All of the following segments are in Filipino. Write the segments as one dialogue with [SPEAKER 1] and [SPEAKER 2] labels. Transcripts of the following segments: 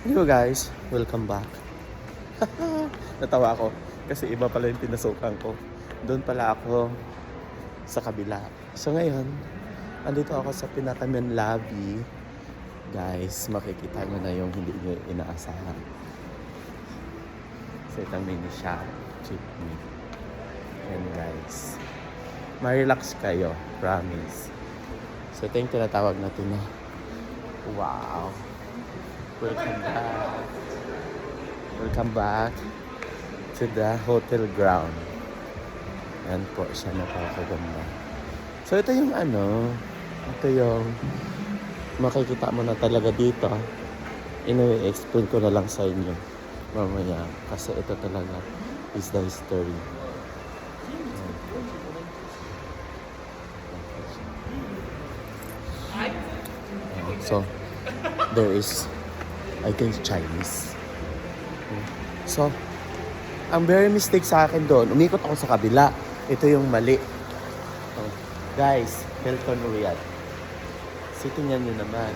[SPEAKER 1] Hello guys, welcome back. Natawa ako kasi iba pala yung pinasukan ko. Doon pala ako sa kabila. So ngayon, andito ako sa pinakamen lobby. Guys, makikita nyo na yung hindi nyo inaasahan. So itong mini shop, jeepney. Yan guys. Ma-relax kayo, promise. So ito yung tinatawag natin na wow. Welcome back. Welcome back to the hotel ground. Yan po siya, napakaganda. So ito yung ito yung makikita mo na talaga dito. I-explain ko na lang sa inyo mamaya kasi ito talaga is the history. So there is, I think, Chinese. So, ang very mistake sa akin doon, umikot ako sa kabila. Ito yung mali. Oh, guys, Hilton Riyadh. Tingnan nyo naman.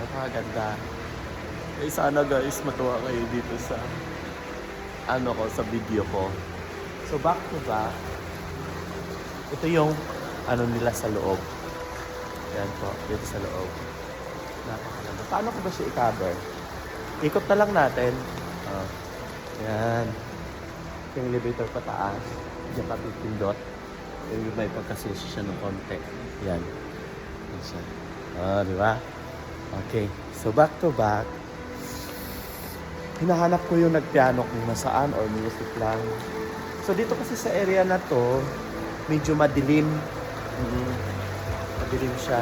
[SPEAKER 1] Napakaganda. Sana guys, matuwa kayo dito sa sa video ko. So, back to back. Ito yung nila sa loob. Yan po, dito sa loob. Napakaganda. Paano ko ba siya i-cover? Ikot na lang natin. Yan. Yung elevator pataas. Diyan pa pipindot. Yung may pagkasisi siya ng konti. Yan. Yan siya. Di ba? Okay. So, back to back. Hinahanap ko yung nagpiano kung nasaan or music lang. So, dito kasi sa area na to, medyo madilim. Madilim siya.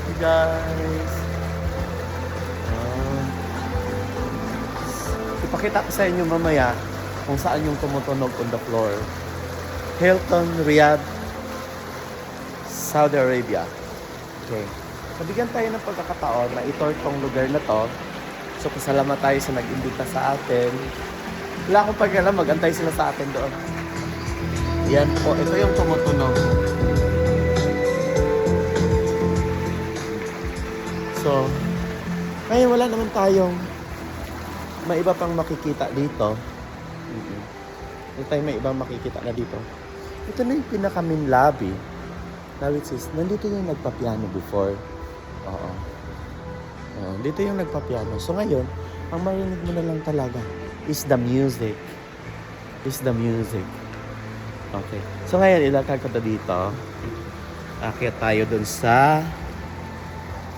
[SPEAKER 1] Hey guys. Ipakita ko sa inyo mamaya kung saan yung tumutunog on the floor. Hilton Riyadh, Saudi Arabia. Okay. Nabigyan tayo ng pagkakataon na ito itong lugar na to. So pasalamat tayo sa nag-imbita sa atin. Wala akong pag-alam, mag-antay sila sa atin doon. Yan po, ito yung tumutunog. So, ngayon wala naman tayong may iba pang makikita dito. Hindi tayo may ibang makikita na dito. Ito na yung pinaka-main lobby. Na which is, nandito yung nagpa-piano before. Oo. Dito yung nagpa-piano. So ngayon, ang marinig mo na lang talaga is the music. Is the music. Okay. So ngayon, ilakad ko dito. Akyat tayo dun sa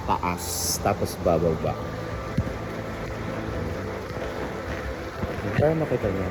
[SPEAKER 1] taas. Tapos bababa. Para makita niyo.